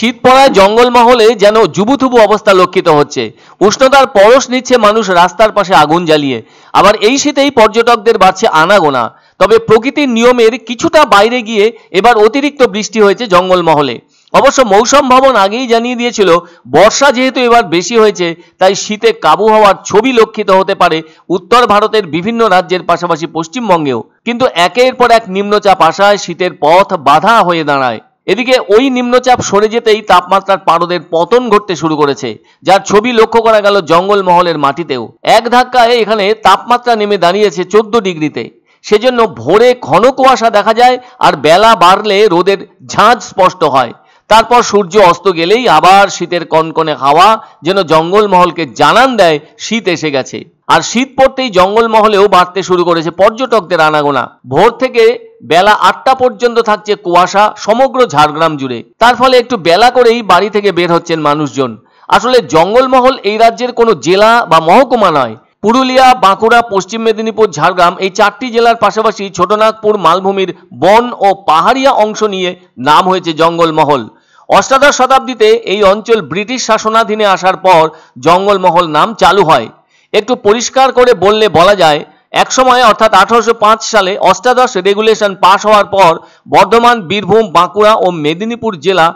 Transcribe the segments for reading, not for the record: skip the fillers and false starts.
শীত পড়ায় জঙ্গলমহলে যেন জুবুথুবু অবস্থা লক্ষিত হচ্ছে। উষ্ণতার পরশ নিচ্ছে মানুষ রাস্তার পাশে আগুন জ্বালিয়ে। আবার এই শীতেই পর্যটকদের বাড়ছে আনাগোনা। তবে প্রকৃতির নিয়মের কিছুটা বাইরে গিয়ে এবার অতিরিক্ত বৃষ্টি হয়েছে জঙ্গলমহলে। অবশ্য মৌসুম ভবন আগেই জানিয়ে দিয়েছিল বর্ষা যেহেতু এবার বেশি হয়েছে, তাই শীতে কাবু হওয়ার ছবি লক্ষিত হতে পারে উত্তর ভারতের বিভিন্ন রাজ্যের পাশাপাশি পশ্চিমবঙ্গেও। কিন্তু একের পর এক নিম্নচাপ আসায় শীতের পথ বাধা হয়ে দাঁড়ায়। এদিকে ওই নিম্নচাপ সরে যেতেই তাপমাত্রার পারদের পতন ঘটতে শুরু করেছে, যার ছবি লক্ষ্য করা গেল জঙ্গলমহলের মাটিতেও। এক ধাক্কায় এখানে তাপমাত্রা নেমে দাঁড়িয়েছে 14 ডিগ্রিতে। সেজন্য ভোরে ঘন কুয়াশা দেখা যায়, আর বেলা বাড়লে রোদের ঝাঁঝ স্পষ্ট হয়। তারপর সূর্য অস্ত গেলেই আবার শীতের কনকনে হাওয়া যেন জঙ্গলমহলকে জানান দেয় শীত এসে গেছে। আর শীত পড়তেই জঙ্গলমহলেও বাড়তে শুরু করেছে পর্যটকদের আনাগোনা। ভোর থেকে বেলা 8টা পর্যন্ত থাকছে কুয়াশা সমগ্র ঝাড়গ্রাম জুড়ে। তার ফলে একটু বেলা করেই বাড়ি থেকে বের হচ্ছেন মানুষজন। আসলে জঙ্গলমহল এই রাজ্যের কোনো জেলা বা মহকুমা নয়। পুরুলিয়া, বাঁকুড়া, পশ্চিম মেদিনীপুর, ঝাড়গ্রাম এই 4টি জেলার পাশাপাশি ছোটনাগপুর মালভূমির বন ও পাহাড়িয়া অংশ নিয়ে নাম হয়েছে জঙ্গলমহল। অষ্টাদশ শতাব্দীতে এই অঞ্চল ব্রিটিশ শাসনাধীনে আসার পর জঙ্গলমহল নাম চালু হয়। একটু পরিষ্কার করে বললে বলা যায়, একসময় অর্থাৎ 1805 সালে অষ্টাদশ রেগুলেশন পাশ হওয়ার পর বর্ধমান, বীরভূম, বাঁকুড়া ও মেদিনীপুর জেলা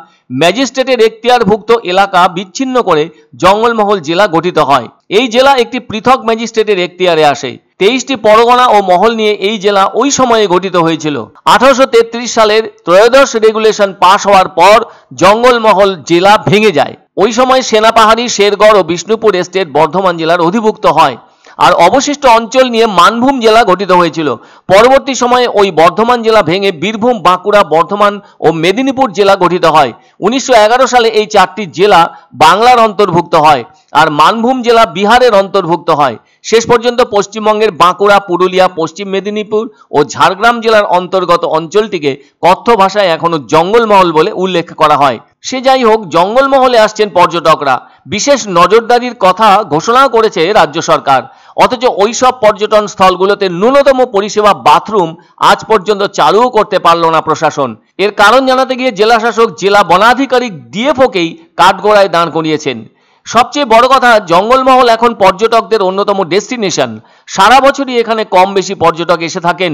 ম্যাজিস্ট্রেটের এখতিয়ারভুক্ত এলাকা বিচ্ছিন্ন করে জঙ্গলমহল জেলা গঠিত হয়। এই জেলা একটি পৃথক ম্যাজিস্ট্রেটের এখতিয়ারে আসে। 23টি পরগনা ও মহল নিয়ে এই জেলা ওই সময়ে গঠিত হয়েছিল। 1833 সালের ত্রয়োদশ রেগুলেশন পাশ হওয়ার পর জঙ্গলমহল জেলা ভেঙে যায়। ওই সময় সেনাপাহাড়ি, শেরগড় ও বিষ্ণুপুর এস্টেট বর্ধমান জেলার অধিভুক্ত হয়, আর অবশিষ্ট অঞ্চল নিয়ে মানভূম জেলা গঠিত হয়েছিল। পরবর্তী সময়ে ওই বর্ধমান জেলা ভেঙে বীরভূম, বাঁকুড়া, বর্ধমান ও মেদিনীপুর জেলা গঠিত হয়। 1911 সালে এই 4টি জেলা বাংলার অন্তর্ভুক্ত হয়, আর মানভূম জেলা বিহারের অন্তর্ভুক্ত হয়। শেষ পর্যন্ত পশ্চিমবঙ্গের বাঁকুড়া, পুরুলিয়া, পশ্চিম মেদিনীপুর ও ঝাড়গ্রাম জেলার অন্তর্গত অঞ্চলটিকে কথ্য ভাষায় এখনো জঙ্গলমহল বলে উল্লেখ করা হয়। সে যাই হোক, জঙ্গলমহলে আসছেন পর্যটকরা। বিশেষ নজরদারির কথা ঘোষণাও করেছে রাজ্য সরকার। অথচ ওইসব পর্যটন স্থলগুলোতে ন্যূনতম পরিষেবা বাথরুম আজ পর্যন্ত চালুও করতে পারল না প্রশাসন। এর কারণ জানাতে গিয়ে জেলা শাসক জেলা বনাধিকারিক ডিএফওকেই কাঠগড়ায় দাঁড় করিয়েছেন। সবচেয়ে বড় কথা, জঙ্গলমহল এখন পর্যটকদের অন্যতম ডেস্টিনেশন। সারা বছরই এখানে কম বেশি পর্যটক এসে থাকেন।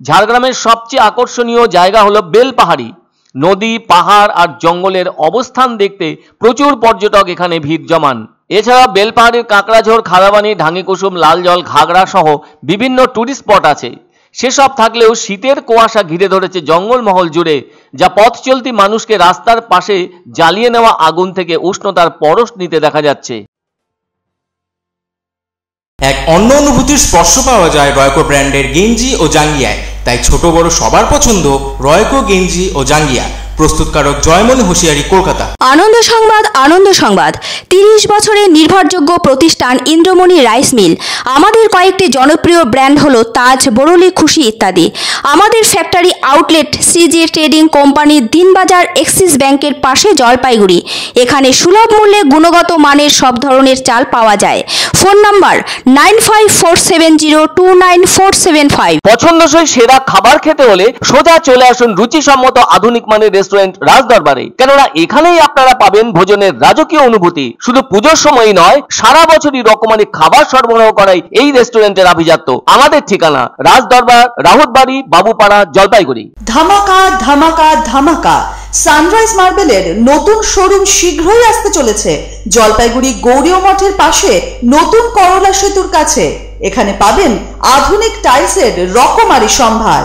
ঝাড়গ্রামের সবচেয়ে আকর্ষণীয় জায়গা হলো বেলপাহাড়ি। নদী, পাহাড় আর জঙ্গলের অবস্থান দেখতে প্রচুর পর্যটক এখানে ভিড় জমান। এছাড়া বেলপাহাড়ির কাঁকড়াঝোড়, খাদাবানি, ঢাঙ্গিকুসুম, লালজল, ঘাগড়া সহ বিভিন্ন টুরিস্ট স্পট আছে। সেসব থাকলেও শীতের কুয়াশা ঘিরে ধরেছে জঙ্গলমহল জুড়ে, যা পথ চলতি মানুষকে রাস্তার পাশে জ্বালিয়ে নেওয়া আগুন থেকে উষ্ণতার পরশ নিতে দেখা যাচ্ছে। এক অন্য অনুভূতির স্পর্শ পাওয়া যায় রয়কো ব্র্যান্ডের গেঞ্জি ও জাঙ্গিয়ায়। তাই ছোট বড় সবার পছন্দ রয়কো গেঞ্জি ও জাঙ্গিয়া। প্রস্তুতকারক জয়মনি হোশিয়ারি, কলকাতা। আনন্দ সংবাদ, আনন্দ সংবাদ। 30 বছরের নির্ভরযোগ্য প্রতিষ্ঠান ইন্দ্রমণি রাইস মিল। আমাদের কয়েকটি জনপ্রিয় ব্র্যান্ড হলো তাজ, বরলি, খুশি ইত্যাদি। আমাদের factory outlet CG trading company, Dinbazar, axis ব্যাংকের পাশে, জলপাইগুড়ি। এখানে সুলভ মূল্যে গুণগত মানের সব ধরনের চাল পাওয়া যায়। Phone number 9547029475। পছন্দসই সেরা খাবার খেতে হলে সোজা চলে আসুন রুচিসম্মত আধুনিক মানের রেস্টুরেন্ট রাজদরবারে। কেননা এখানেই আপনারা পাবেন ভোজনের রাজকীয় অনুভূতি। শুধু পুজোর সময়ই নয়, সারা বছরই রকমারি খাবার সরবরাহ করাই এই রেস্টুরেন্টের আভিজাত্য। আমাদের ঠিকানা রাজদরবার, রাহুতবাড়ি, বাবুপাড়া, জলপাইগুড়ি। ধামাকা ধামাকা ধামাকা! সানরাইজ মার্বেলের নতুন শোরুম শীঘ্রই আসতে চলেছে জলপাইগুড়ি গৌরীয় মঠের পাশে নতুন করলা সেতুর কাছে। এখানে পাবেন আধুনিক টাইলসের রকমারি সম্ভার।